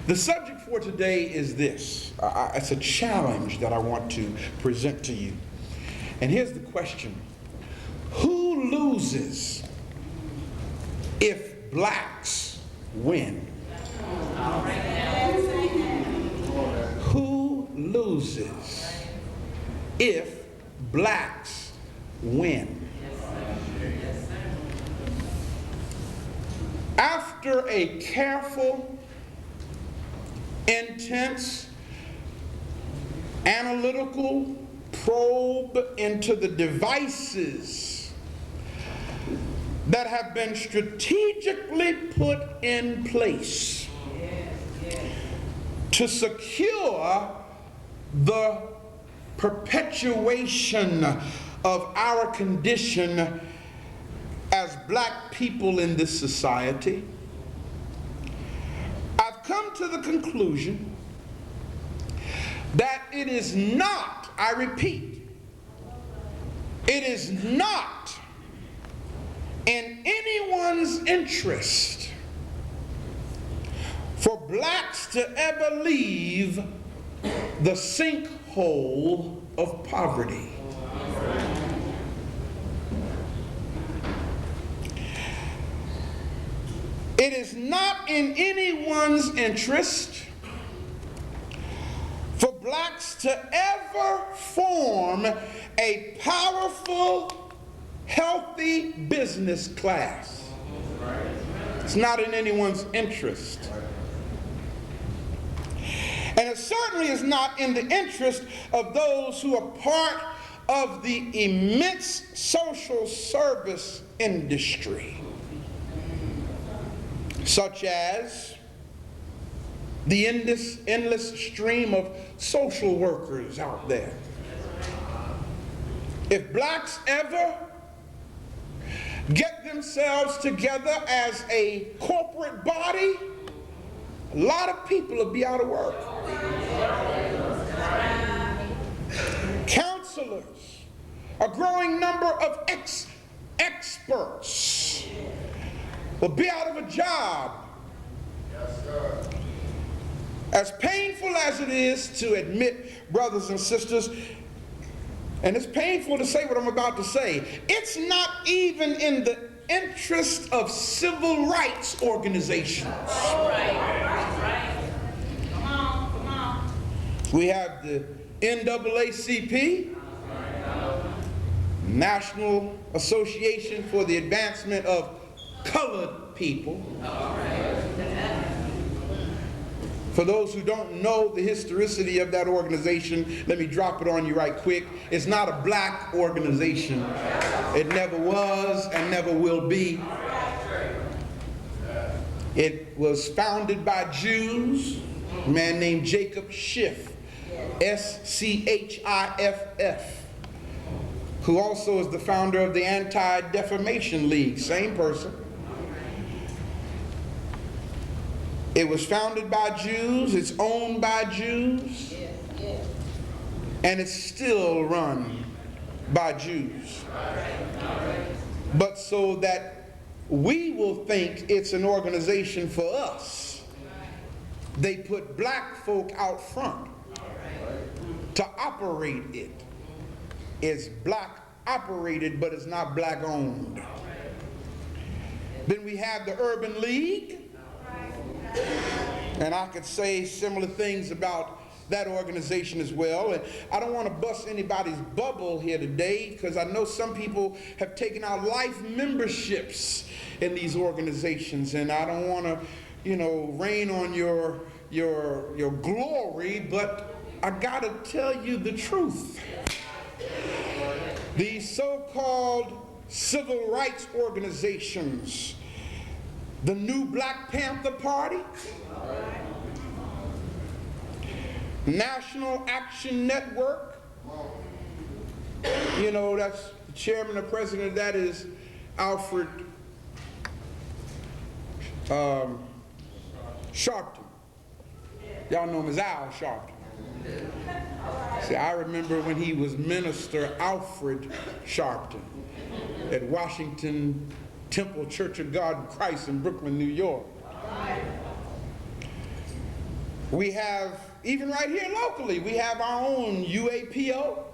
The subject for today is this. It's a challenge that I want to present to you. And here's the question. Who loses if blacks win? Who loses if blacks win? After a careful, intense, analytical probe into the devices that have been strategically put in place to secure the perpetuation of our condition as black people in this society, I've come to the conclusion that it is not, I repeat, it is not in anyone's interest for blacks to ever leave the sinkhole of poverty. It is not in anyone's interest for blacks to ever form a powerful, healthy business class. It's not in anyone's interest. And it certainly is not in the interest of those who are part of the immense social service industry, such as the endless stream of social workers out there. If blacks ever get themselves together as a corporate body, a lot of people will be out of work. Counselors, a growing number of experts will be out of a job. As painful as it is to admit, brothers and sisters, and it's painful to say what I'm about to say, it's not even in the interest of civil rights organizations. Come on. We have the NAACP, National Association for the Advancement of Colored People. For those who don't know the historicity of that organization, let me drop it on you right quick. It's not a black organization. It never was and never will be. It was founded by Jews, a man named Jacob Schiff, S-C-H-I-F-F, who also is the founder of the Anti-Defamation League, same person. It was founded by Jews, it's owned by Jews, and it's still run by Jews. But so that we will think it's an organization for us, they put black folk out front to operate it. It's black operated, but it's not black owned. Then we have the Urban League. And I could say similar things about that organization as well. And I don't want to bust anybody's bubble here today, because I know some people have taken out life memberships in these organizations, and I don't want to, rain on your glory, but I got to tell you the truth. These so-called civil rights organizations, the new Black Panther Party, National Action Network, that's the chairman or president of that is Alfred Sharpton. Y'all know him as Al Sharpton. See, I remember when he was Minister Alfred Sharpton at Washington Temple Church of God in Christ in Brooklyn, New York. We have, even right here locally, we have our own UAPO.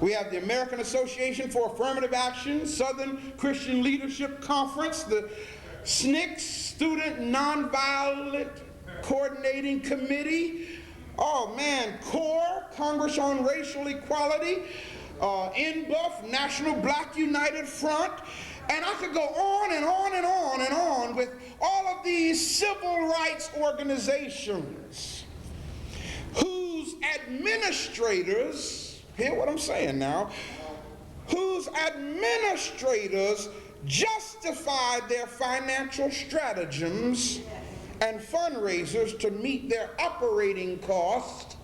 We have the American Association for Affirmative Action, Southern Christian Leadership Conference, the SNCC, Student Nonviolent Coordinating Committee, oh man, CORE, Congress on Racial Equality, NBUF, National Black United Front, and I could go on and on and on and on with all of these civil rights organizations whose administrators, hear what I'm saying now, whose administrators justified their financial stratagems and fundraisers to meet their operating costs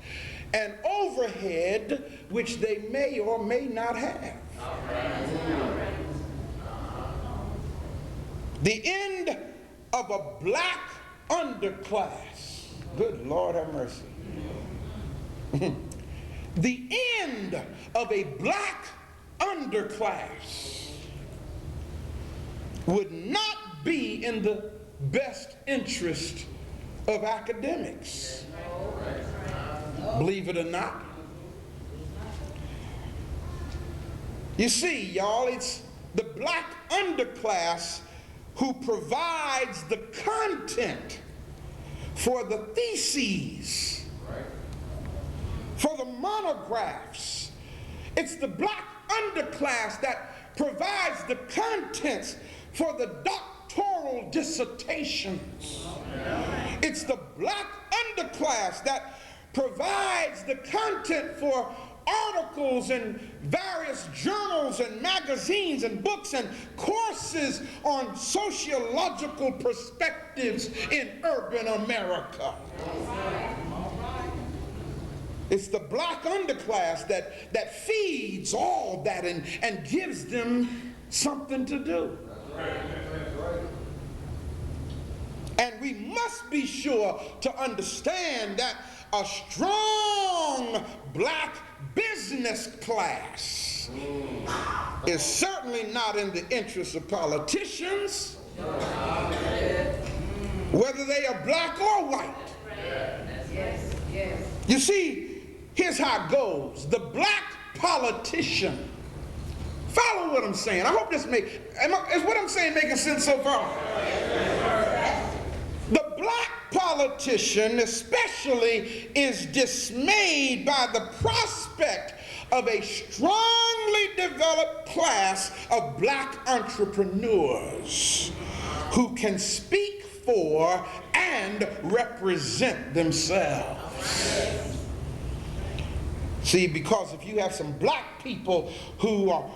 and overhead, which they may or may not have. The end of a black underclass. Good Lord have mercy. The end of a black underclass would not be in the best interest of academics. Believe it or not. You see, y'all, it's the black underclass who provides the content for the theses, for the monographs. It's the black underclass that provides the contents for the doctoral dissertations. It's the black underclass that provides the content for articles in various journals and magazines and books and courses on sociological perspectives in urban America. It's the black underclass that feeds all that and gives them something to do. And we must be sure to understand that a strong black business class is certainly not in the interest of politicians, whether they are black or white. You see, here's how it goes. The black politician, follow what I'm saying. I hope this is what I'm saying making sense so far? The black politician especially is dismayed by the prospect of a strongly developed class of black entrepreneurs who can speak for and represent themselves. See, because if you have some black people who are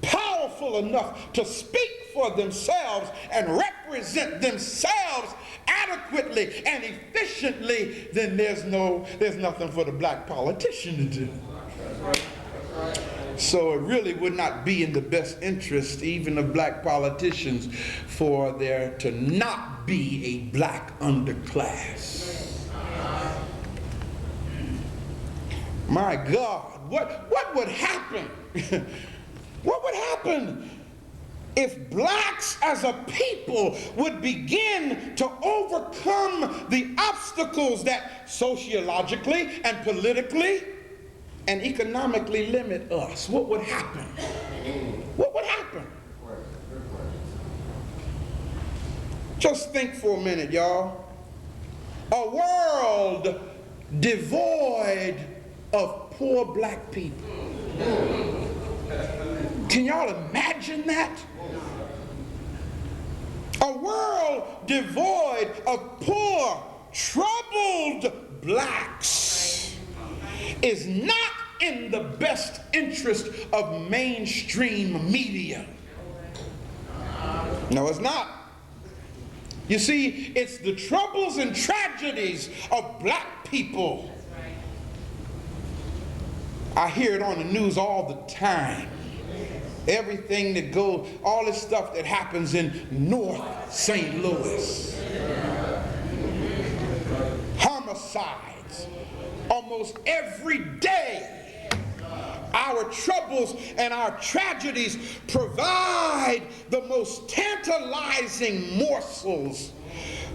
powerful enough to speak for themselves and represent themselves adequately and efficiently, then there's nothing for the black politician to do. So it really would not be in the best interest even of black politicians for there to not be a black underclass. My God, what would happen? What would happen if blacks as a people would begin to overcome the obstacles that sociologically and politically and economically limit us? What would happen? What would happen? Just think for a minute, y'all. A world devoid of poor black people. Can y'all imagine that? A world devoid of poor, troubled blacks is not in the best interest of mainstream media. No, it's not. You see, it's the troubles and tragedies of black people. I hear it on the news all the time. Everything that goes, all this stuff that happens in North St. Louis. Homicides. Almost every day. Our troubles and our tragedies provide the most tantalizing morsels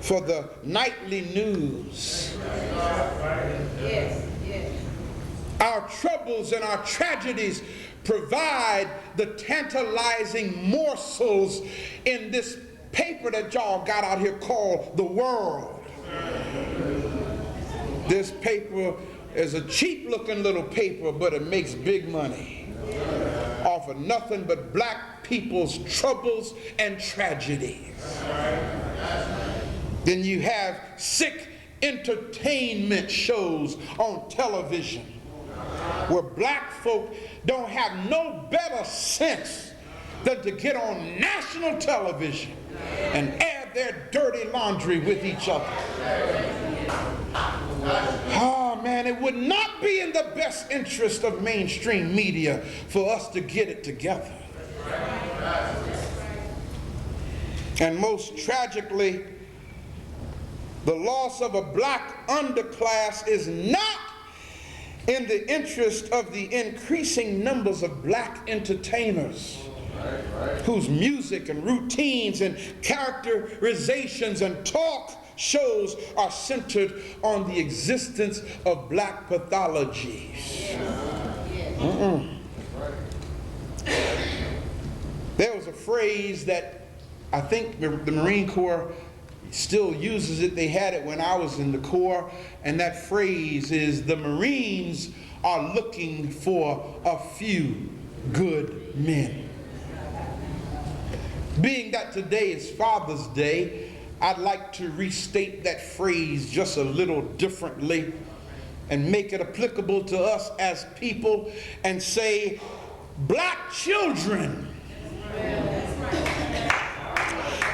for the nightly news. Yes, yes. Our troubles and our tragedies provide the tantalizing morsels in this paper that y'all got out here called the world. This paper is a cheap looking little paper, but it makes big money off of nothing but black people's troubles and tragedies. Then you have sick entertainment shows on television where black folk don't have no better sense than to get on national television and air their dirty laundry with each other. Oh man, it would not be in the best interest of mainstream media for us to get it together. And most tragically, the loss of a black underclass is not in the interest of the increasing numbers of black entertainers whose music and routines and characterizations and talk shows are centered on the existence of black pathologies. There was a phrase that I think the Marine Corps still uses it. They had it when I was in the Corps, and that phrase is, the Marines are looking for a few good men. Being that today is Father's Day, I'd like to restate that phrase just a little differently and make it applicable to us as people and say, black children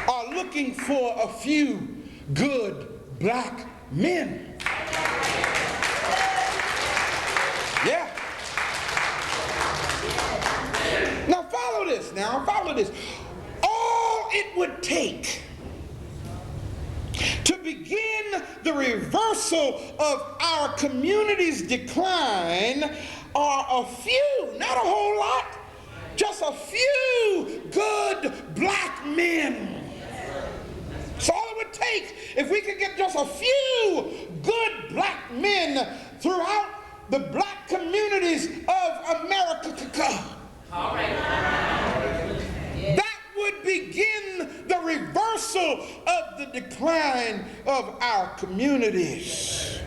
are looking for a few good black men. Yeah. Now follow this now, follow this. All it would take to begin the reversal of our community's decline are a few, not a whole lot, just a few good black men. That's all it would take. If we could get just a few good black men throughout the black communities of America. All right. That would begin the reversal of the decline of our communities.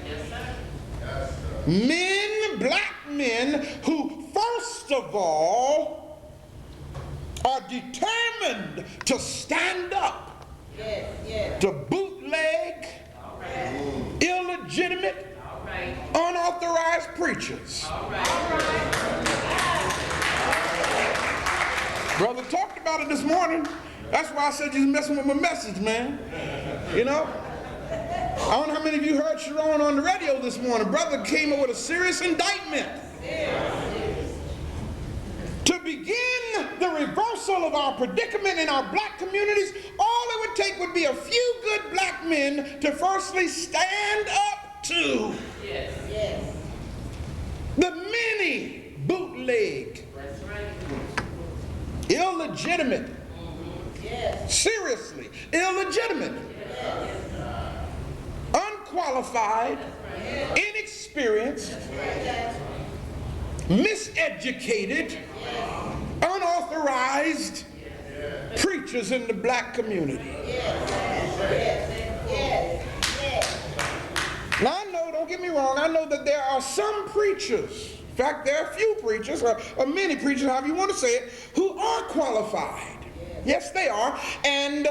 Men, black men, who first of all are determined to stand up to bootleg, illegitimate, unauthorized preachers. Brother talked about it this morning. That's why I said you're messing with my message, man. You know? I don't know how many of you heard Sharon on the radio this morning. Brother came up with a serious indictment. To begin the reversal of our predicament in our black communities, all it would take would be a few good black men to firstly stand up to the many bootleg, illegitimate, seriously illegitimate, unqualified, inexperienced, miseducated, unauthorized preachers in the black community. Now I know, don't get me wrong, I know that there are some preachers, in fact there are a few preachers, or many preachers, however you want to say it, who are qualified. Yes, they are, and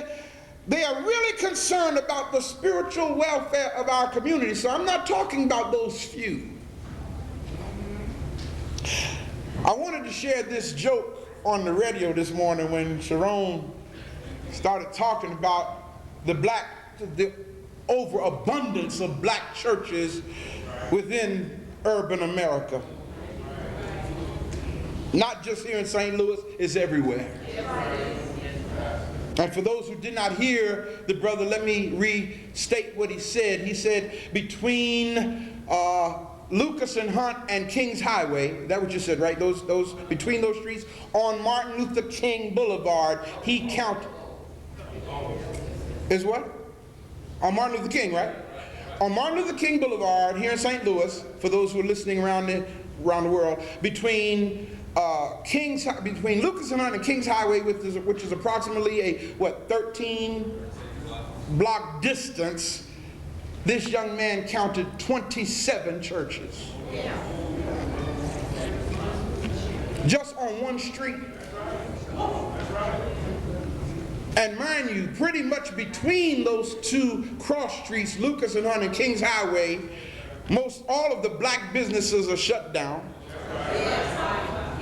they are really concerned about the spiritual welfare of our community. So I'm not talking about those few. I wanted to share this joke on the radio this morning when Sharon started talking about the overabundance of black churches within urban America. Not just here in St. Louis, it's everywhere. And for those who did not hear the brother, let me restate what he said. He said, between Lucas and Hunt and Kings Highway, is that what you said, right? Those between those streets on Martin Luther King Boulevard, he counted. Is what? On Martin Luther King, right? On Martin Luther King Boulevard here in St. Louis, for those who are listening around the world, between Lucas and Hunt and King's Highway, which is approximately a 13 block distance, this young man counted 27 churches. Just on one street. And mind you, pretty much between those two cross streets, Lucas and Hunt and King's Highway, most all of the black businesses are shut down.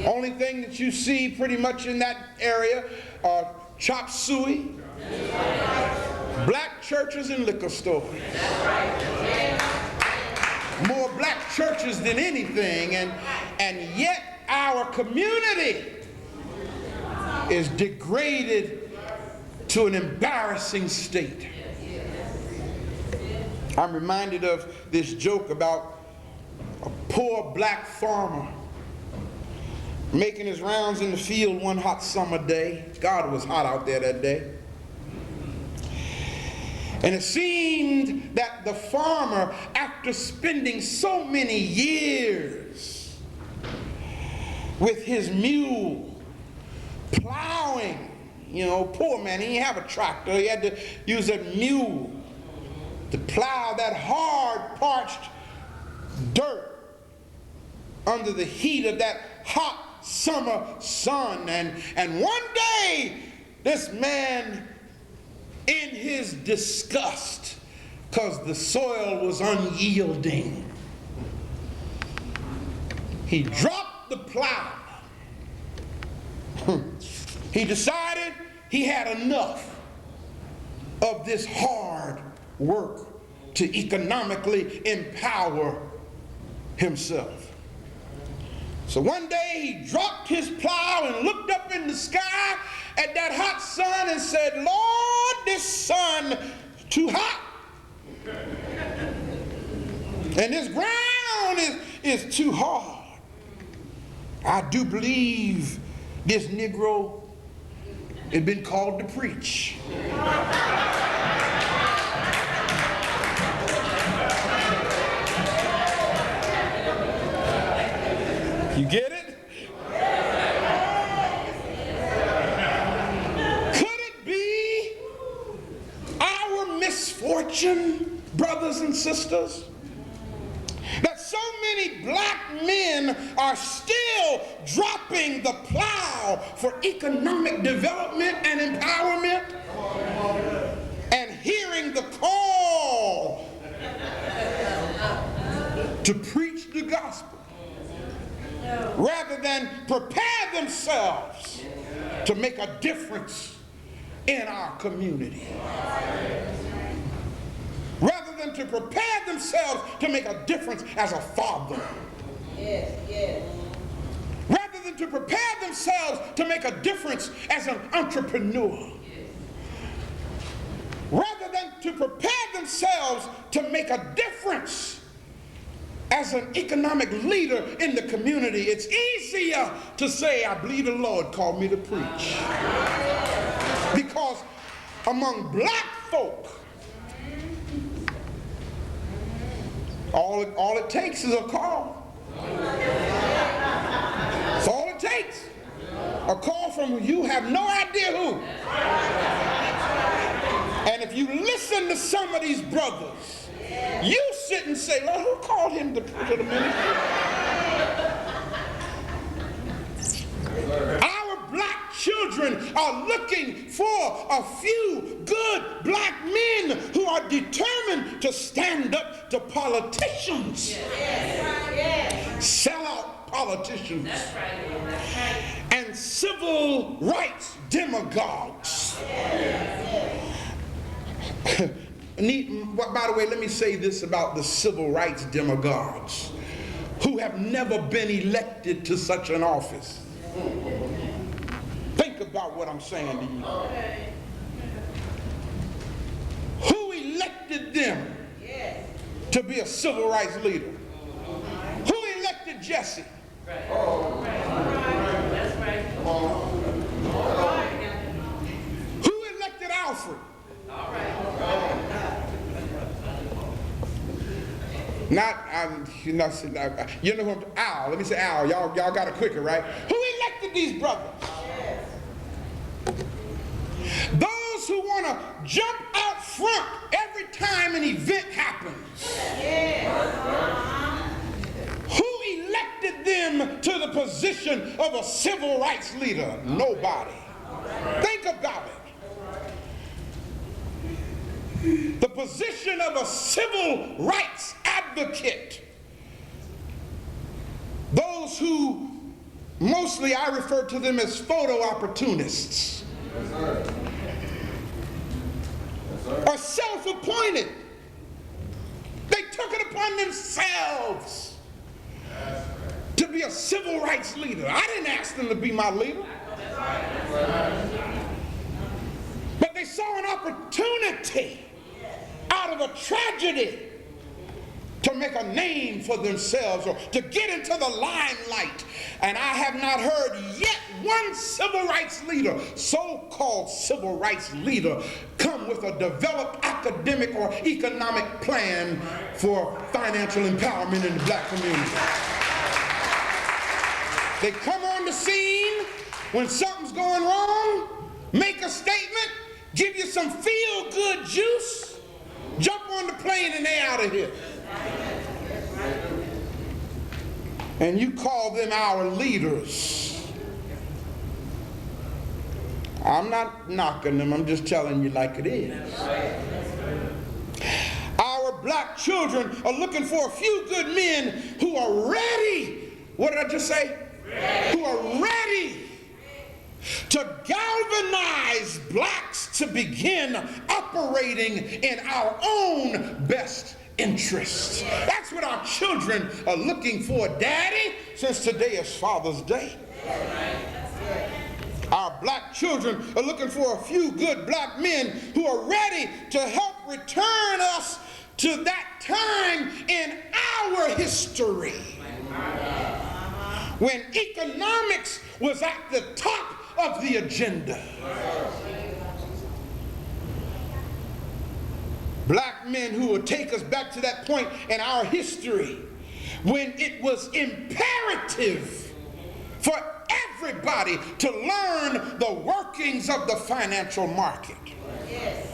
Only thing that you see pretty much in that area are chop suey, black churches and liquor stores. More black churches than anything, and yet our community is degraded to an embarrassing state. I'm reminded of this joke about a poor black farmer making his rounds in the field one hot summer day. God, was hot out there that day. And it seemed that the farmer, after spending so many years with his mule, plowing, poor man, he didn't have a tractor, he had to use a mule to plow that hard, parched dirt under the heat of that hot summer sun. And one day, this man, in his disgust, because the soil was unyielding, he dropped the plow. He decided he had enough of this hard work to economically empower himself. So one day he dropped his plow and looked up in the sky at that hot sun and said, "Lord, this sun too hot. And this ground is too hard. I do believe this Negro had been called to preach." You get it? Could it be our misfortune, brothers and sisters, that so many black men are still dropping the plow for economic development and empowerment and hearing the call to preach the gospel rather than prepare themselves to make a difference in our community? Rather than to prepare themselves to make a difference as a father. Rather than to prepare themselves to make a difference as an entrepreneur. Rather than to prepare themselves to make a difference as an economic leader in the community. It's easier to say, "I believe the Lord called me to preach." Because among black folk, all it takes is a call. That's all it takes. A call from you have no idea who. And if you listen to some of these brothers, you sit and say, "Lord, who called him to the ministry?" Our black children are looking for a few good black men who are determined to stand up to politicians. Sellout politicians. And civil rights demagogues. By the way, let me say this about the civil rights demagogues who have never been elected to such an office. Think about what I'm saying to you. Who elected them to be a civil rights leader? Who elected Jesse? Who elected Alfred? Not, you know who I'm, Al, let me say Al, y'all got it quicker, right? Who elected these brothers? Those who want to jump out front every time an event happens. Who elected them to the position of a civil rights leader? Nobody. Think about it. The position of a civil rights advocate. Those who, mostly I refer to them as photo opportunists, are self-appointed. They took it upon themselves to be a civil rights leader. I didn't ask them to be my leader. But they saw an opportunity out of a tragedy to make a name for themselves or to get into the limelight. And I have not heard yet one civil rights leader, so-called civil rights leader, come with a developed academic or economic plan for financial empowerment in the black community. They come on the scene when something's going wrong, make a statement, give you some feel-good juice, jump on the plane and they're out of here. And you call them our leaders. I'm not knocking them, I'm just telling you like it is. Our black children are looking for a few good men who are ready. What did I just say? Ready. Who are ready to galvanize blacks to begin operating in our own best interest. That's what our children are looking for, Daddy, since today is Father's Day. Our black children are looking for a few good black men who are ready to help return us to that time in our history when economics was at the top of the agenda. Black men who will take us back to that point in our history when it was imperative for everybody to learn the workings of the financial market. Yes.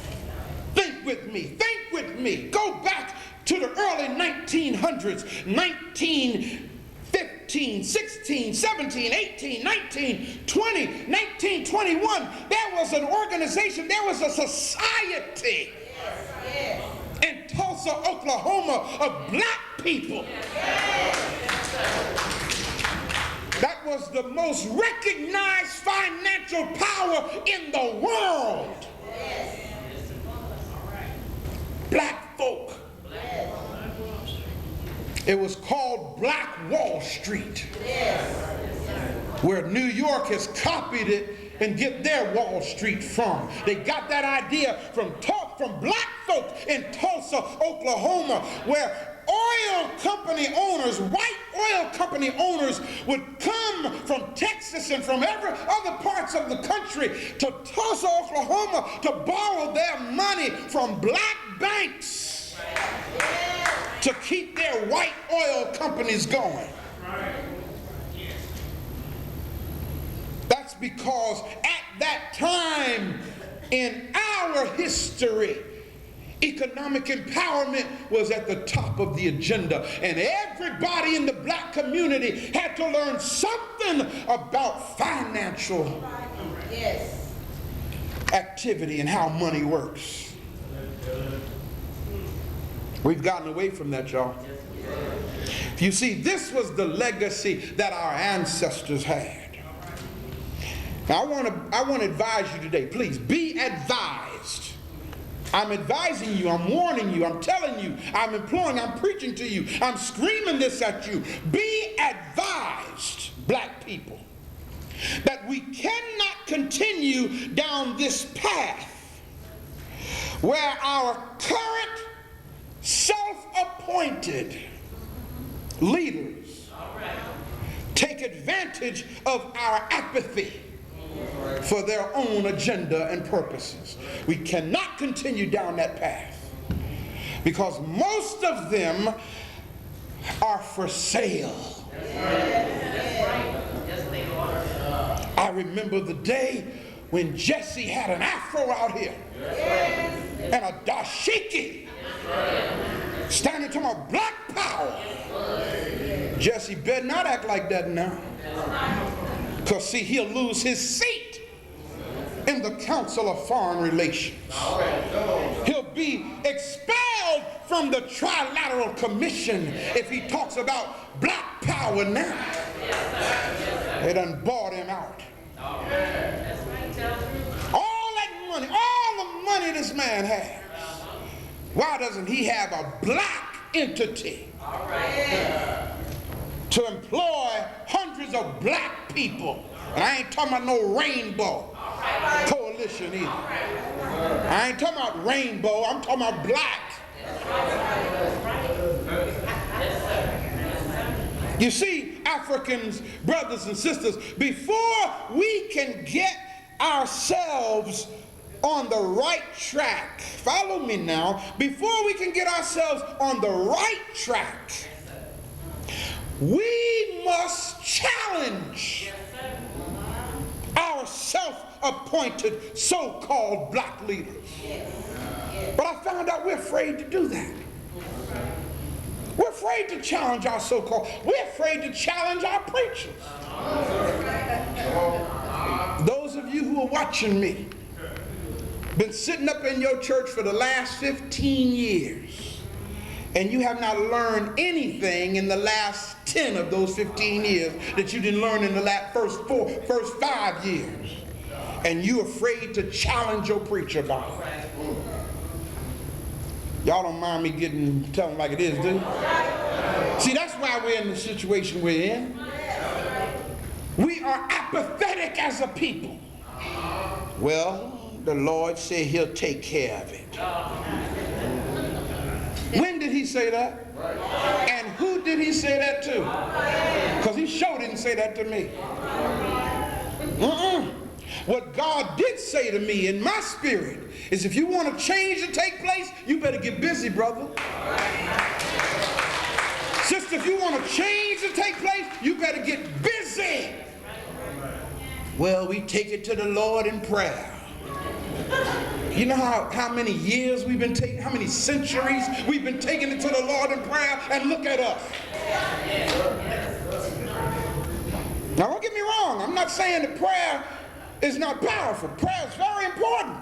Think with me. Go back to the early 1900s, 1915, 16, 17, 18, 19, 20, 1921. There was an organization, there was a society in Tulsa, Oklahoma, of black people. That was the most recognized financial power in the world. Black folk. It was called Black Wall Street, where New York has copied it and get their Wall Street from. They got that idea from black folk in Tulsa, Oklahoma, where oil company owners, white oil company owners, would come from Texas and from every other parts of the country to Tulsa, Oklahoma to borrow their money from black banks to keep their white oil companies going. That's because at that time in our history, economic empowerment was at the top of the agenda, and everybody in the black community had to learn something about financial activity and how money works. We've gotten away from that, y'all. You see, this was the legacy that our ancestors had. Now, I want to advise you today, please, be advised. I'm advising you, I'm warning you, I'm telling you, I'm imploring, I'm preaching to you, I'm screaming this at you. Be advised, black people, that we cannot continue down this path where our current self-appointed leaders take advantage of our apathy for their own agenda and purposes. We cannot continue down that path because most of them are for sale. I remember the day when Jesse had an afro out here and a dashiki standing to my black power. Jesse better not act like that now, because see, he'll lose his seat in the Council of Foreign Relations. He'll be expelled from the Trilateral Commission if he talks about black power now. They done bought him out. All that money, all the money this man has, why doesn't he have a black entity to employ hundreds of black people? And I ain't talking about no rainbow coalition either. I ain't talking about rainbow, I'm talking about black. You see, Africans, brothers and sisters, before we can get ourselves on the right track, follow me now, before we can get ourselves on the right track, we must challenge our self-appointed so-called black leaders. But I found out we're afraid to do that. We're afraid to challenge our so-called, we're afraid to challenge our preachers. Those of you who are watching me, been sitting up in your church for the last 15 years, and you have not learned anything in the last 10 of those 15 years that you didn't learn in the first 5 years. And you're afraid to challenge your preacher about it. Y'all don't mind me telling like it is, do you? See, that's why we're in the situation we're in. We are apathetic as a people. Well, the Lord said he'll take care of it. When did he say that? And who did he say that to? Because he sure didn't say that to me. What God did say to me in my spirit is, if you want a change to take place, you better get busy, brother. Sister, if you want a change to take place, you better get busy. Well, we take it to the Lord in prayer. You know how many years we've been taking, how many centuries we've been taking it to the Lord in prayer, and look at us. Now don't get me wrong, I'm not saying that prayer is not powerful. Prayer is very important.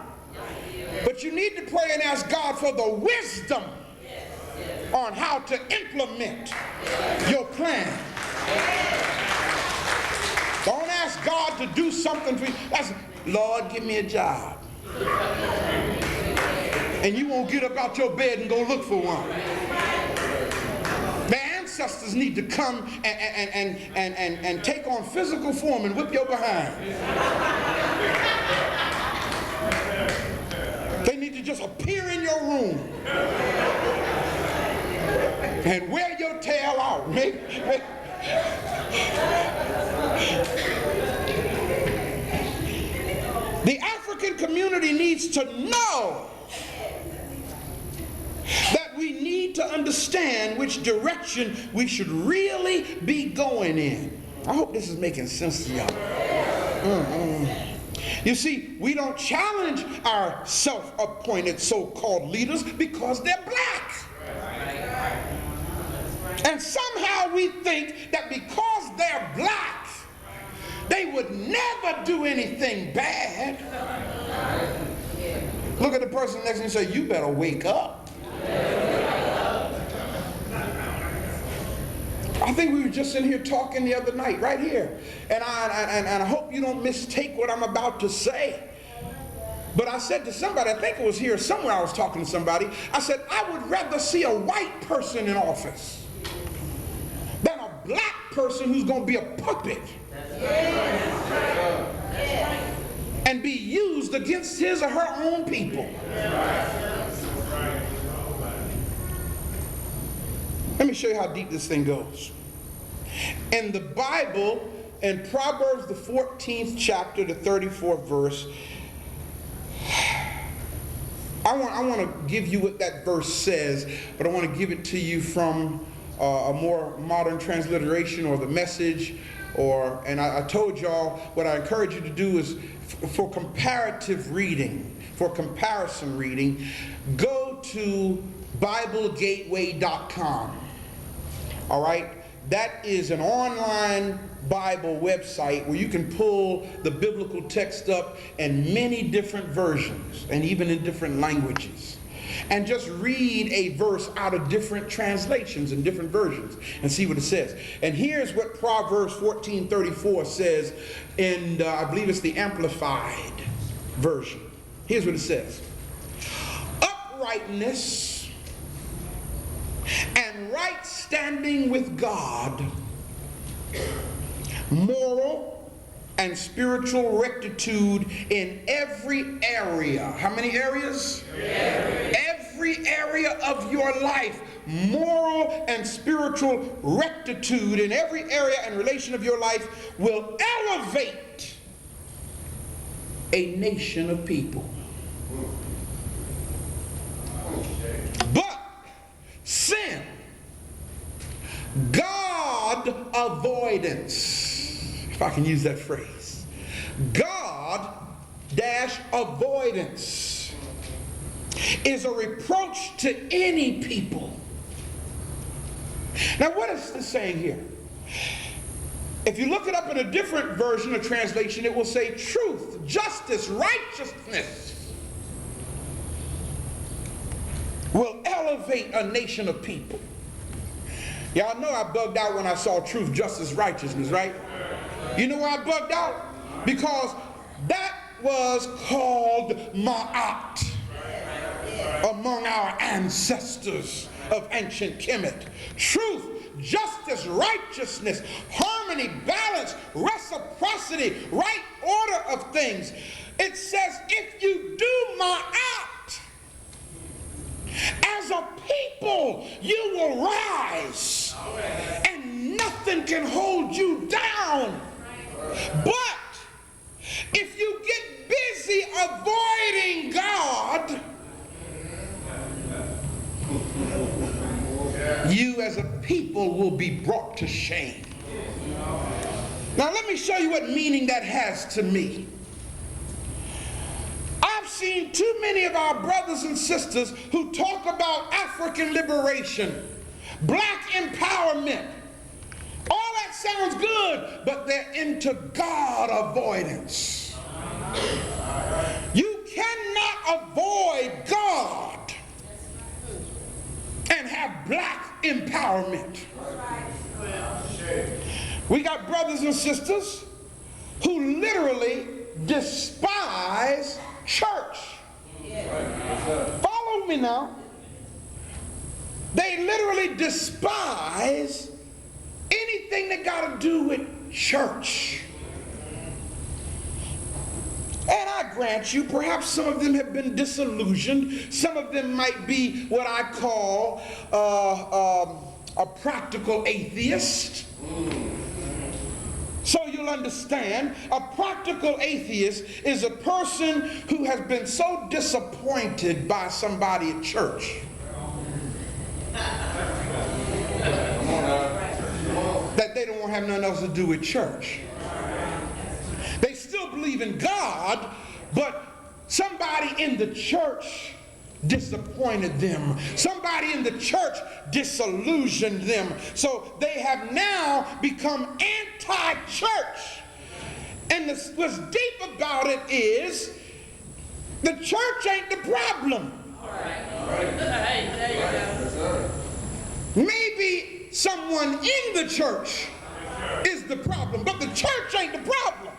But you need to pray and ask God for the wisdom on how to implement your plan. Don't ask God to do something for you. That's, Lord, give me a job. And you won't get up out your bed and go look for one. The ancestors need to come and take on physical form and whip your behind. They need to just appear in your room and wear your tail out. The African community needs to know that we need to understand which direction we should really be going in. I hope this is making sense to y'all. You see, we don't challenge our self-appointed so-called leaders because they're black. And somehow we think that because they're black, they would never do anything bad. Look at the person next to you and say, you better wake up. I think we were just in here talking the other night, right here. And I hope you don't mistake what I'm about to say. But I said to somebody, I think it was here somewhere, I was talking to somebody, I said, I would rather see a white person in office than a black person who's going to be a puppet and be used against his or her own people. Let me show you how deep this thing goes. In the Bible, in Proverbs the 14th chapter, the 34th verse, I want to give you what that verse says, but I want to give it to you from a more modern transliteration or the Message, and I told y'all what I encourage you to do is for comparative reading, for comparison reading, go to BibleGateway.com. All right? That is an online Bible website where you can pull the biblical text up in many different versions and even in different languages. And just read a verse out of different translations and different versions and see what it says. And here's what Proverbs 14:34 says in, I believe it's the Amplified version. Here's what it says. Uprightness and right standing with God, moral and spiritual rectitude in every area. How many areas? Every area of your life. Moral and spiritual rectitude in every area and relation of your life will elevate a nation of people. But sin, God avoidance, if I can use that phrase, God-avoidance is a reproach to any people. Now what is this saying here? If you look it up in a different version or translation, it will say truth, justice, righteousness will elevate a nation of people. Y'all know I bugged out when I saw truth, justice, righteousness, right? You know why I bugged out? Because that was called Ma'at among our ancestors of ancient Kemet. Truth, justice, righteousness, harmony, balance, reciprocity, right order of things. It says if you do Ma'at, as a people you will rise and nothing can hold you down. But if you get busy avoiding God, you as a people will be brought to shame. Now let me show you what meaning that has to me. I've seen too many of our brothers and sisters who talk about African liberation, black empowerment. All that sounds good, but they're into God avoidance. You cannot avoid God and have black empowerment. We got brothers and sisters who literally despise church. Follow me now. They literally despise anything that got to do with church. And I grant you, perhaps some of them have been disillusioned. Some of them might be what I call a practical atheist. So you'll understand, a practical atheist is a person who has been so disappointed by somebody at church that they don't want to have nothing else to do with church. They still believe in God, but somebody in the church disappointed them. Somebody in the church disillusioned them. So they have now become anti-church. And what's deep about it is the church ain't the problem. Maybe someone in the church is the problem, but the church ain't the problem.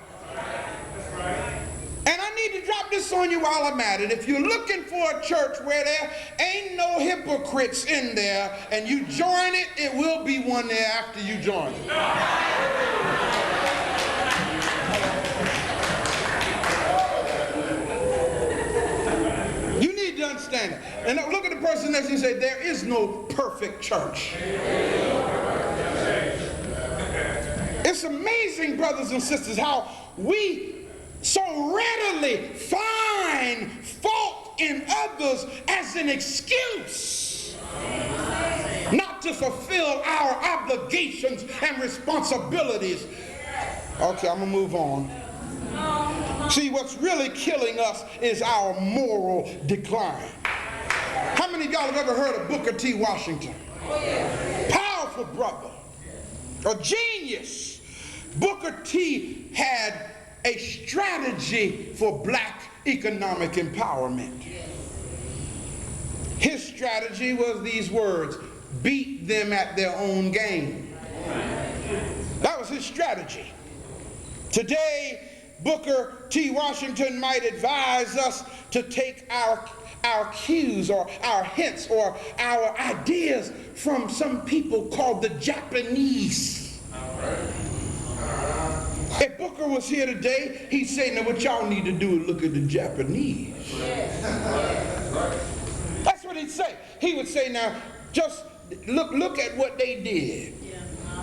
And I need to drop this on you while I'm at it. If you're looking for a church where there ain't no hypocrites in there and you join it, it will be one there after you join it. You need to understand it. And look at the person next to you and say, there is no perfect church. It's amazing, brothers and sisters, how we so readily find fault in others as an excuse not to to fulfill our obligations and responsibilities. Okay, I'm going to move on. See, what's really killing us is our moral decline. How many of y'all have ever heard of Booker T. Washington? Powerful brother, a genius. Booker T had a strategy for black economic empowerment. His strategy was these words: beat them at their own game. That was his strategy. Today, Booker T. Washington might advise us to take our cues or our hints or our ideas from some people called the Japanese. If Booker was here today, he'd say, now what y'all need to do is look at the Japanese. That's what he'd say. He would say, now just look at what they did.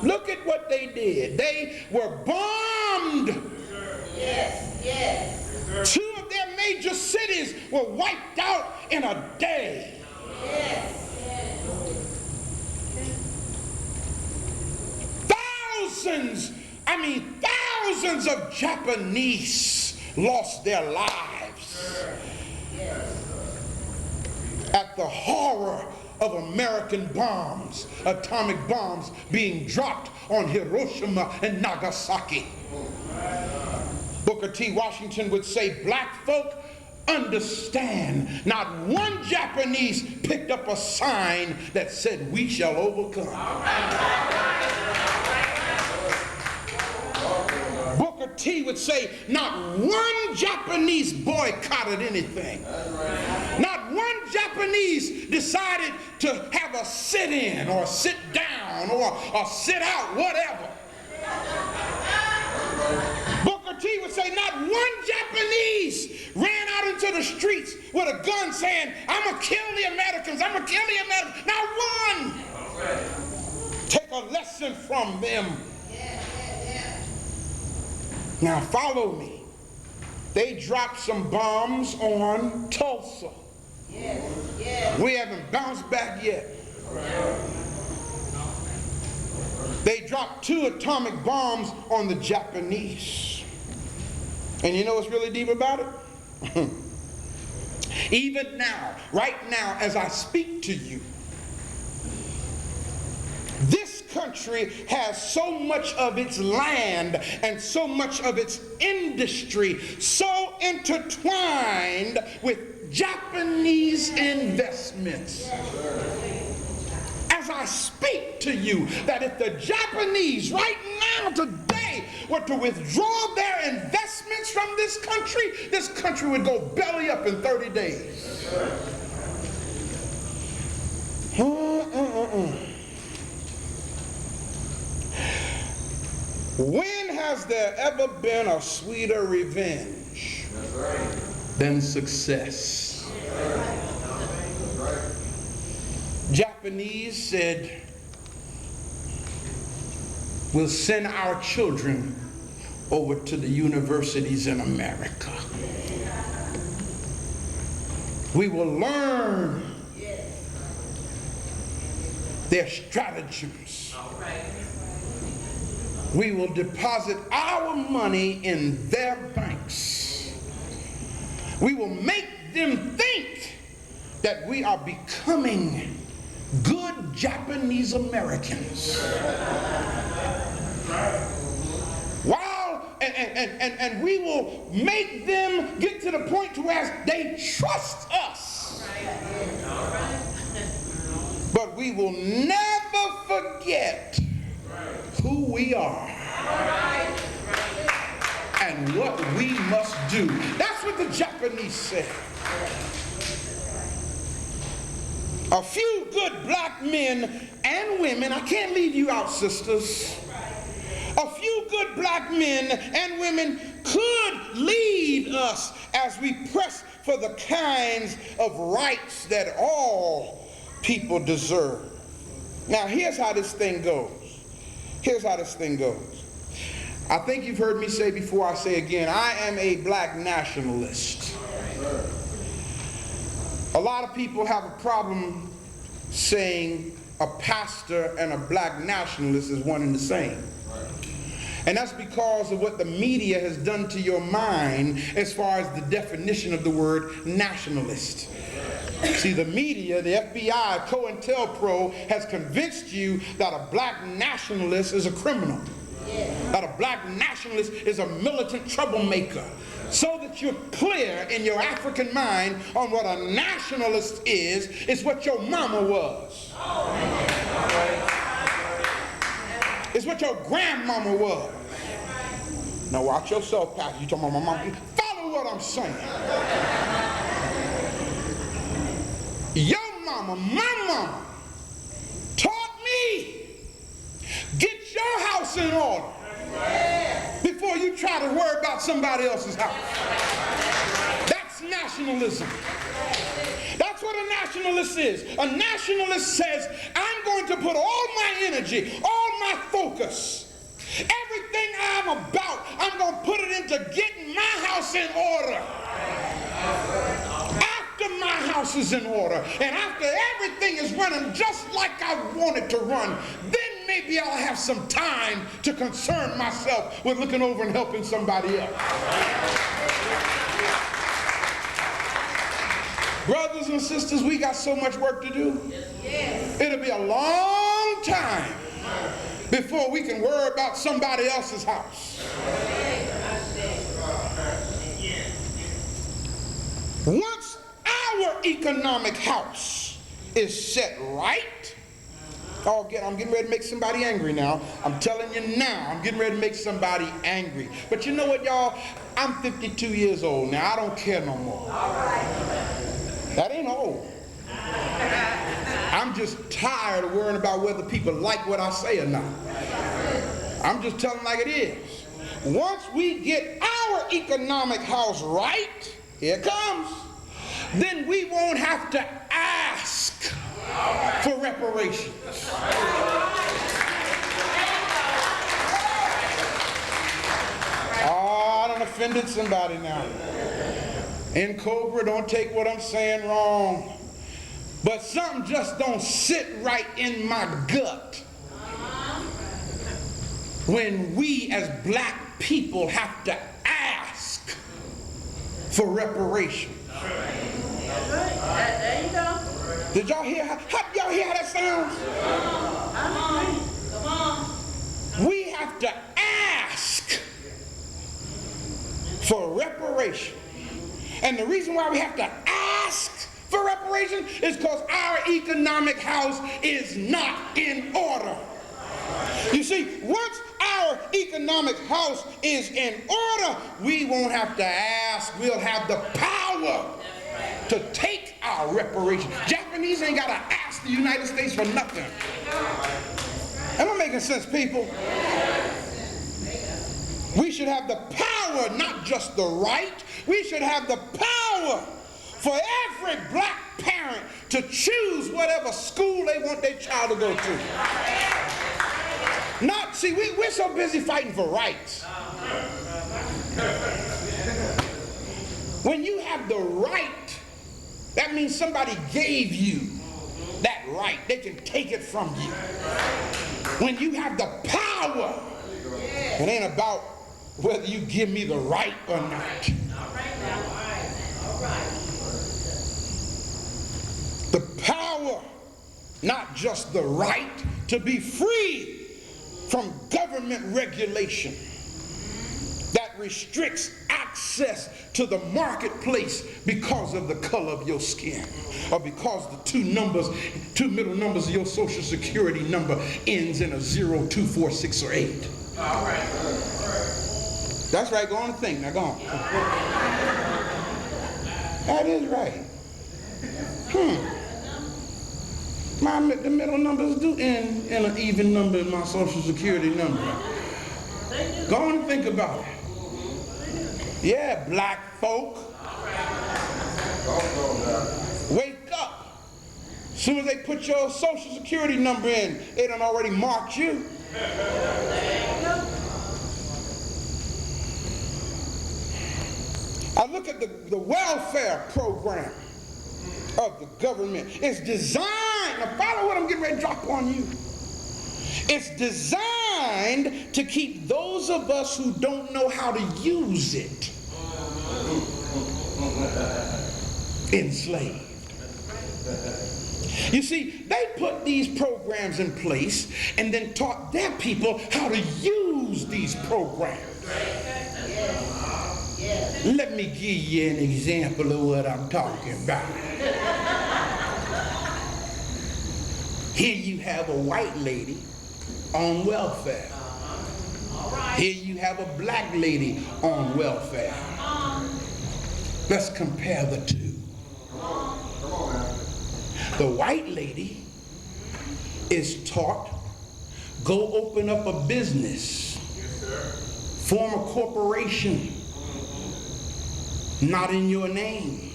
Look at what they did. They were bombed. Yes, yes. 2 of their major cities were wiped out in a day. Yes, Thousands of Japanese lost their lives at the horror of American bombs, atomic bombs being dropped on Hiroshima and Nagasaki. Booker T. Washington would say, black folk, understand, not one Japanese picked up a sign that said, we shall overcome. Booker T. would say, not one Japanese boycotted anything. Not one Japanese decided to have a sit-in or sit down or sit out, whatever. Booker T. would say, not one Japanese ran out into the streets with a gun saying, I'm going to kill the Americans, I'm going to kill the Americans. Not one. Take a lesson from them. Now follow me. They dropped some bombs on Tulsa. We haven't bounced back yet. They dropped 2 atomic bombs on the Japanese. And you know what's really deep about it? Even now, right now, as I speak to you, this country has so much of its land and so much of its industry so intertwined with Japanese investments. As I speak to you, that if the Japanese right now today were to withdraw their investments from this country would go belly up in 30 days. When has there ever been a sweeter revenge than success? Japanese said, we'll send our children over to the universities in America. We will learn their stratagems. We will deposit our money in their banks. We will make them think that we are becoming good Japanese Americans. And we will make them get to the point to where they trust us. But we will never forget who we are and what we must do. That's what the Japanese said. A few good black men and women, I can't leave you out, sisters. A few good black men and women could lead us as we press for the kinds of rights that all people deserve. Now, here's how this thing goes. Here's how this thing goes. I think you've heard me say before, I say again, I am a black nationalist. A lot of people have a problem saying a pastor and a black nationalist is one and the same. And that's because of what the media has done to your mind as far as the definition of the word nationalist. See, the media, the FBI, COINTELPRO has convinced you that a black nationalist is a criminal. That a black nationalist is a militant troublemaker. So that you're clear in your African mind on what a nationalist is what your mama was. It's what your grandmama was. Now watch yourself, Pastor. You talking about my mama. Follow what I'm saying. Your mama, my mama, taught me, get your house in order before you try to worry about somebody else's house. That's nationalism. That's what a nationalist is. A nationalist says, I'm going to put all my energy, all my focus, everything I'm about, I'm going to put it into getting my house in order. After my house is in order, and after everything is running just like I want it to run, then maybe I'll have some time to concern myself with looking over and helping somebody else. Brothers and sisters, we got so much work to do. It'll be a long time before we can worry about somebody else's house. Once our economic house is set right, I'm getting ready to make somebody angry now. I'm telling you now, I'm getting ready to make somebody angry. But you know what, y'all? I'm 52 years old now. I don't care no more. That ain't old. I'm just tired of worrying about whether people like what I say or not. I'm just telling like it is. Once we get our economic house right, here it comes, then we won't have to ask for reparations. Oh, I done offended somebody now. In Cobra, don't take what I'm saying wrong. But something just don't sit right in my gut when we as black people have to ask for reparations. There you go. Did y'all hear how that sounds? Come on. We have to ask for reparations. And the reason why we have to ask for reparations is because our economic house is not in order. You see, once our economic house is in order, we won't have to ask. We'll have the power to take our reparations. Japanese ain't got to ask the United States for nothing. Am I making sense, people? We should have the power, not just the right. We should have the power for every black parent to choose whatever school they want their child to go to. Not, see, we're so busy fighting for rights. When you have the right, that means somebody gave you that right. They can take it from you. When you have the power, it ain't about whether you give me the right or not. The power, not just the right, to be free from government regulation that restricts access to the marketplace because of the color of your skin, or because the two middle numbers of your social security number ends in a 0, 2, 4, 6, or 8. All right. That's right, go on and think. Now go on. That is right. The middle numbers do end in an even number in my social security number. Go on and think about it. Yeah, black folk. Wake up. As soon as they put your social security number in, they done already marked you. I look at the welfare program of the government. It's designed designed, now follow what I'm getting ready to drop on you. It's designed to keep those of us who don't know how to use it enslaved. You see, they put these programs in place and then taught their people how to use these programs. Let me give you an example of what I'm talking about. Here you have a white lady on welfare. Here you have a black lady on welfare. Let's compare the two. The white lady is taught, go open up a business, form a corporation, not in your name.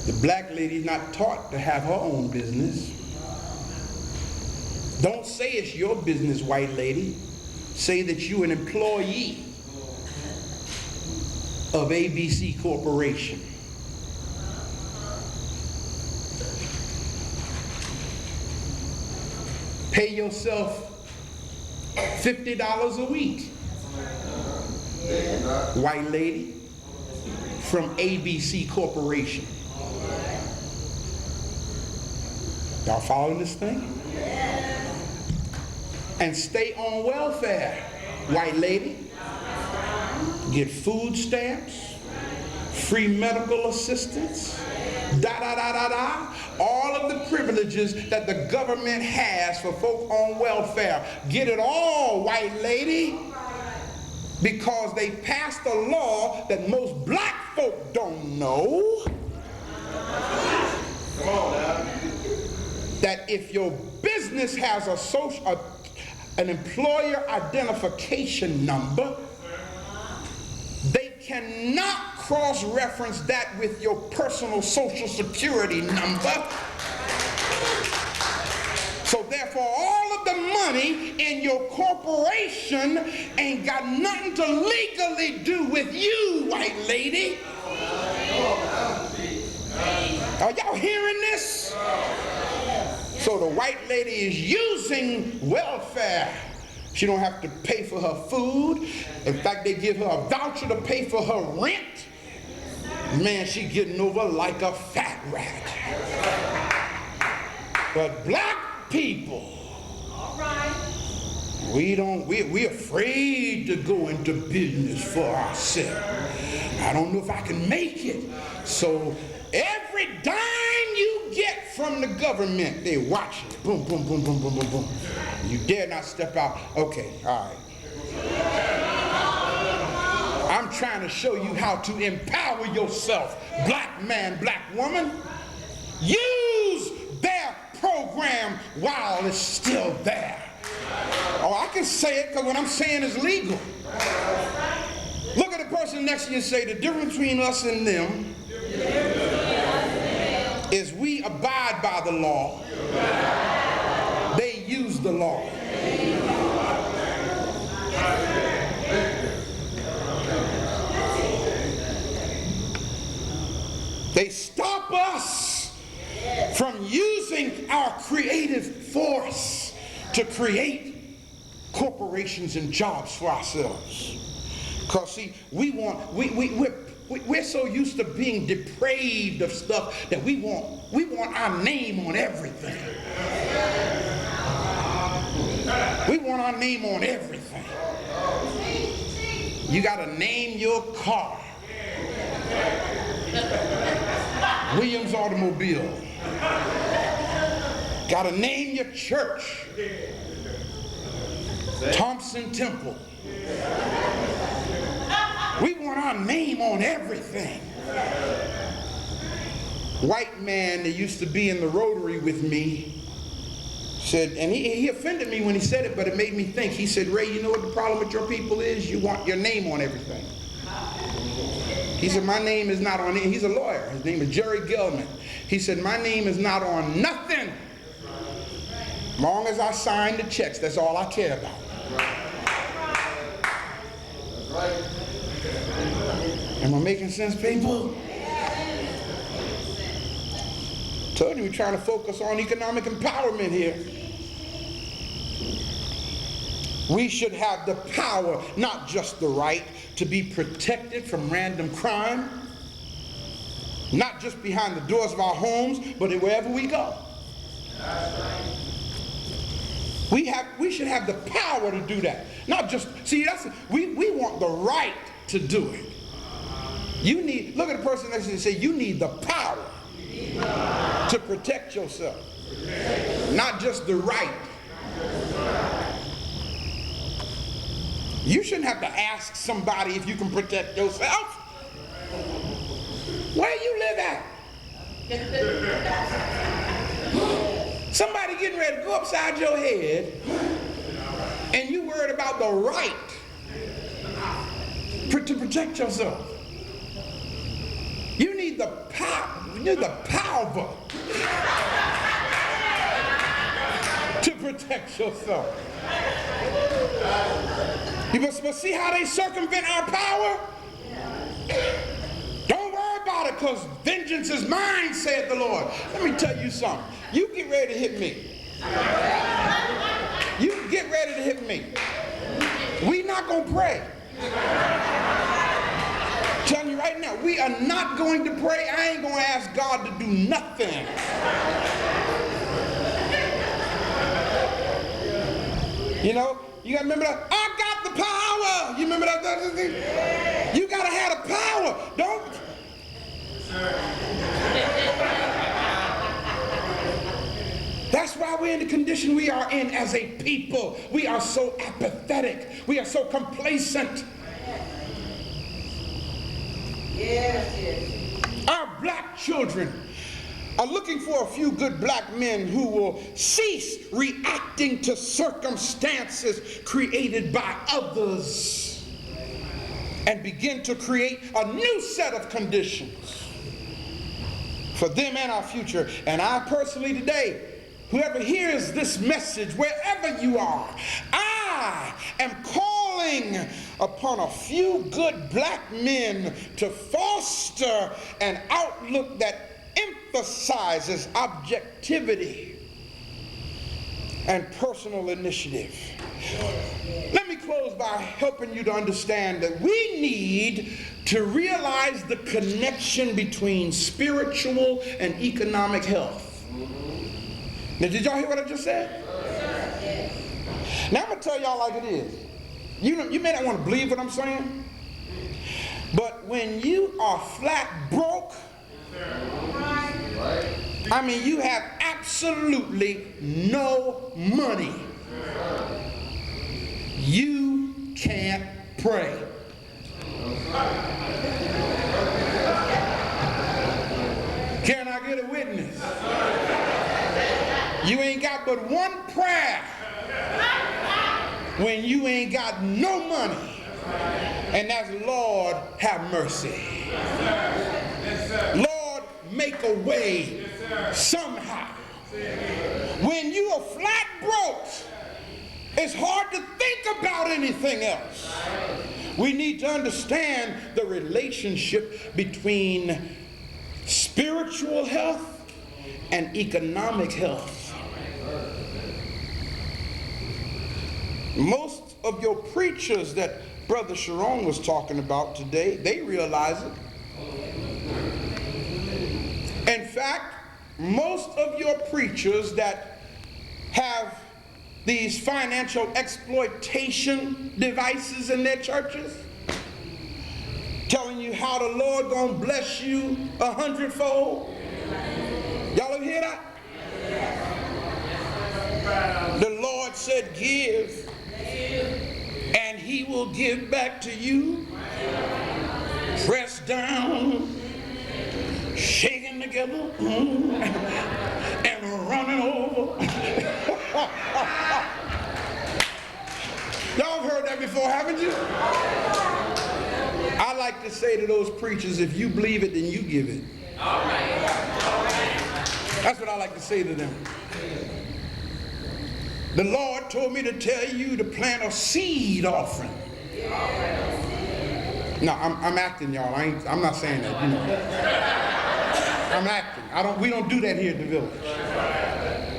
The black lady is not taught to have her own business. Don't say it's your business, white lady. Say that you're an employee of ABC Corporation. Pay yourself $50 a week. White lady from ABC Corporation. Y'all following this thing? And stay on welfare, white lady. Get food stamps, free medical assistance, all of the privileges that the government has for folk on welfare. Get it all, white lady, because they passed a law that most black folk don't know. Come on now. That if your business has an employer identification number, they cannot cross-reference that with your personal social security number. So therefore, all of the money in your corporation ain't got nothing to legally do with you, white lady. Are y'all hearing this? So the white lady is using welfare. She don't have to pay for her food. In fact, they give her a voucher to pay for her rent. Man, she getting over like a fat rat. But black people, we're afraid to go into business for ourselves. I don't know if I can make it. So every dime you get from the government, they watch it. Boom, boom, boom, boom, boom, boom, boom. You dare not step out. Okay, all right. I'm trying to show you how to empower yourself, black man, black woman. Use their program while it's still there. Oh, I can say it because what I'm saying is legal. Look at the person next to you and say, the difference between us and them is we abide by the law. They use the law. They stop us from using our creative force to create corporations and jobs for ourselves. Because see, we're so used to being depraved of stuff that we want our name on everything. We want our name on everything. You got to name your car Williams Automobile. Got to name your church Thompson Temple. We want our name on everything. White man that used to be in the Rotary with me said, and he offended me when he said it, but it made me think. He said, Ray, you know what the problem with your people is? You want your name on everything. He said, my name is not on it. He's a lawyer. His name is Jerry Gilman. He said, my name is not on nothing. As long as I sign the checks, that's all I care about. Am I making sense, people? Told you we're trying to focus on economic empowerment here. We should have the power, not just the right, to be protected from random crime, not just behind the doors of our homes, but wherever we go. We should have the power to do that. Not just, see, we want the right to do it. You need, look at the person next to you and say, you need the power to protect yourself. Not just the right. You shouldn't have to ask somebody if you can protect yourself. Where you live at? Somebody getting ready to go upside your head and you worried about the right to protect yourself. You need the power. You need the power to protect yourself. You must see how they circumvent our power? Don't worry about it, because vengeance is mine, saith the Lord. Let me tell you something. You get ready to hit me. You get ready to hit me. We not going to pray. I'm telling you right now, we are not going to pray. I ain't going to ask God to do nothing. You know, you got to remember that. I got the power. You remember that? You got to have the power. Don't. That's why we're in the condition we are in as a people. We are so apathetic. We are so complacent. Yes. Our black children are looking for a few good black men who will cease reacting to circumstances created by others and begin to create a new set of conditions for them and our future. And I personally today, whoever hears this message, wherever you are, I am calling upon a few good black men to foster an outlook that emphasizes objectivity and personal initiative. Let me close by helping you to understand that we need to realize the connection between spiritual and economic health. Now, did y'all hear what I just said? Now I'm going to tell y'all like it is. You may not want to believe what I'm saying, but when you are flat broke, I mean, you have absolutely no money, you can't pray. Can I get a witness? You ain't got but one prayer when you ain't got no money, and that's Lord have mercy. Lord, make a way somehow. When you are flat broke, it's hard to think about anything else. We need to understand the relationship between spiritual health and economic health. Most of your preachers that Brother Sharon was talking about today, they realize it. In fact, most of your preachers that have these financial exploitation devices in their churches, telling you how the Lord gonna bless you 100-fold. Y'all ever hear that? The Lord said, give, and he will give back to you, pressed down, shaken together, and running over. Y'all have heard that before, haven't you? I like to say to those preachers, if you believe it, then you give it. All right. That's what I like to say to them. The Lord told me to tell you to plant a seed offering. No, I'm acting, y'all. I'm not saying that, you know. I'm acting. We don't do that here at the village.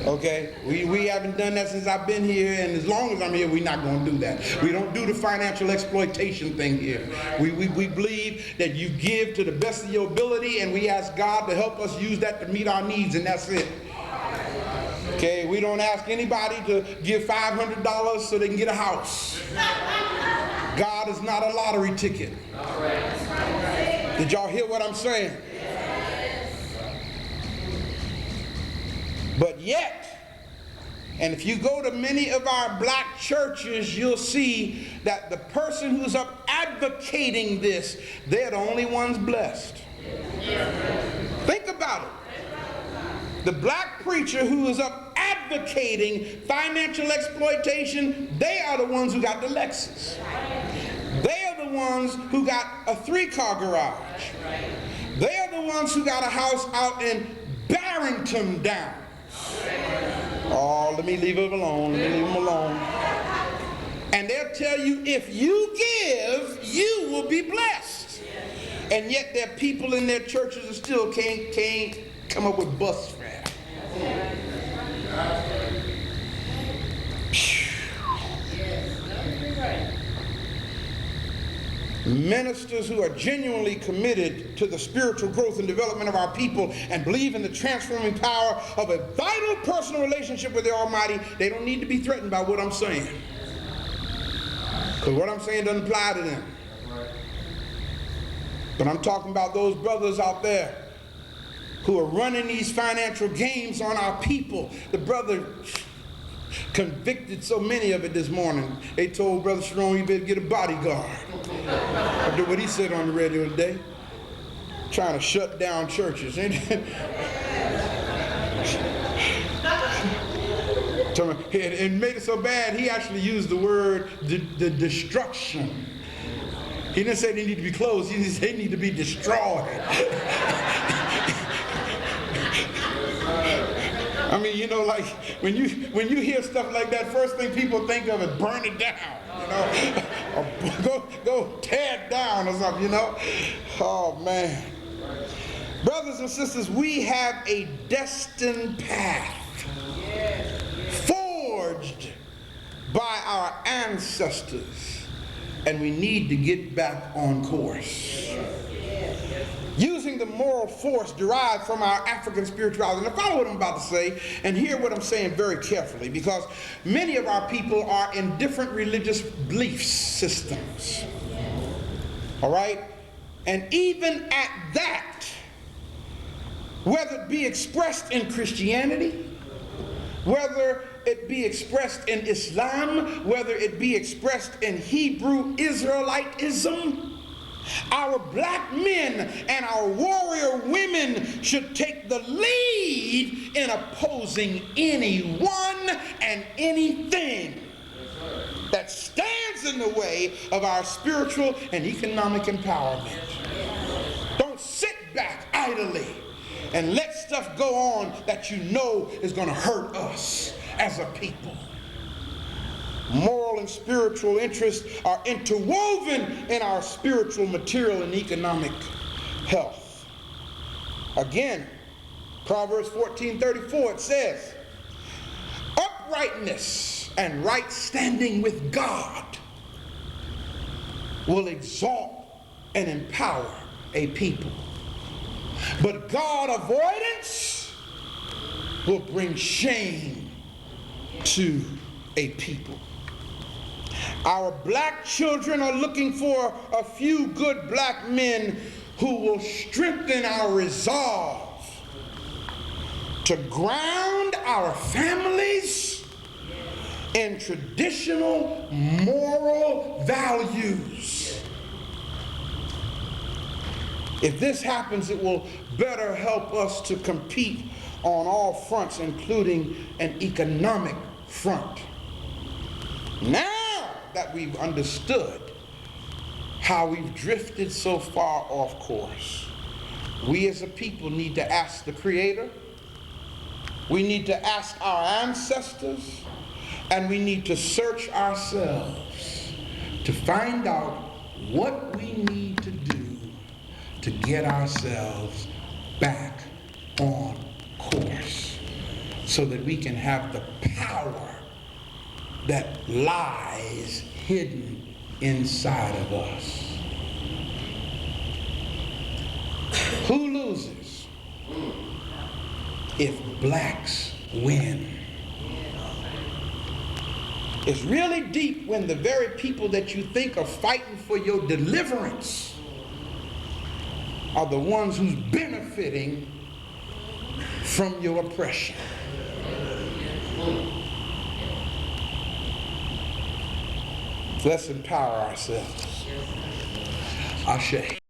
Okay? We haven't done that since I've been here, and as long as I'm here, we're not going to do that. We don't do the financial exploitation thing here. We believe that you give to the best of your ability, and we ask God to help us use that to meet our needs, and that's it. Okay? We don't ask anybody to give $500 so they can get a house. God is not a lottery ticket. Did y'all hear what I'm saying? But yet, and if you go to many of our black churches, you'll see that the person who's up advocating this, they're the only ones blessed. Think about it. The black preacher who is up advocating financial exploitation, they are the ones who got the Lexus. They are the ones who got a 3-car garage. They are the ones who got a house out in Barrington Downs. Oh, let me leave them alone. Let me leave them alone. And they'll tell you, if you give, you will be blessed. And yet there are people in their churches who still can't come up with bus fare. Ministers who are genuinely committed to the spiritual growth and development of our people and believe in the transforming power of a vital personal relationship with the Almighty, they don't need to be threatened by what I'm saying. Because what I'm saying doesn't apply to them. But I'm talking about those brothers out there who are running these financial games on our people. The brother convicted so many of it this morning. They told Brother Sharon, you better get a bodyguard. I did what he said on the radio today. Trying to shut down churches. And made it so bad, he actually used the word the destruction. He didn't say they need to be closed, he said they need to be destroyed. I mean, you know, like when you hear stuff like that, first thing people think of is burn it down, you know, or go tear it down or something, you know. Oh man, brothers and sisters, we have a destined path forged by our ancestors, and we need to get back on course. Using the moral force derived from our African spirituality. Now follow what I'm about to say and hear what I'm saying very carefully, because many of our people are in different religious belief systems. All right? And even at that, whether it be expressed in Christianity, whether it be expressed in Islam, whether it be expressed in Hebrew Israelitism, our black men and our warrior women should take the lead in opposing anyone and anything that stands in the way of our spiritual and economic empowerment. Don't sit back idly and let stuff go on that you know is going to hurt us as a people. Moral and spiritual interests are interwoven in our spiritual, material, and economic health. Again, Proverbs 14:34, it says, uprightness and right standing with God will exalt and empower a people. But God avoidance will bring shame to a people. Our black children are looking for a few good black men who will strengthen our resolve to ground our families in traditional moral values. If this happens, it will better help us to compete on all fronts, including an economic front. Now that we've understood how we've drifted so far off course, we as a people need to ask the Creator, we need to ask our ancestors, and we need to search ourselves to find out what we need to do to get ourselves back on course so that we can have the power that lies hidden inside of us. Who loses if blacks win? It's really deep when the very people that you think are fighting for your deliverance are the ones who's benefiting from your oppression. Let's empower ourselves. Ashe.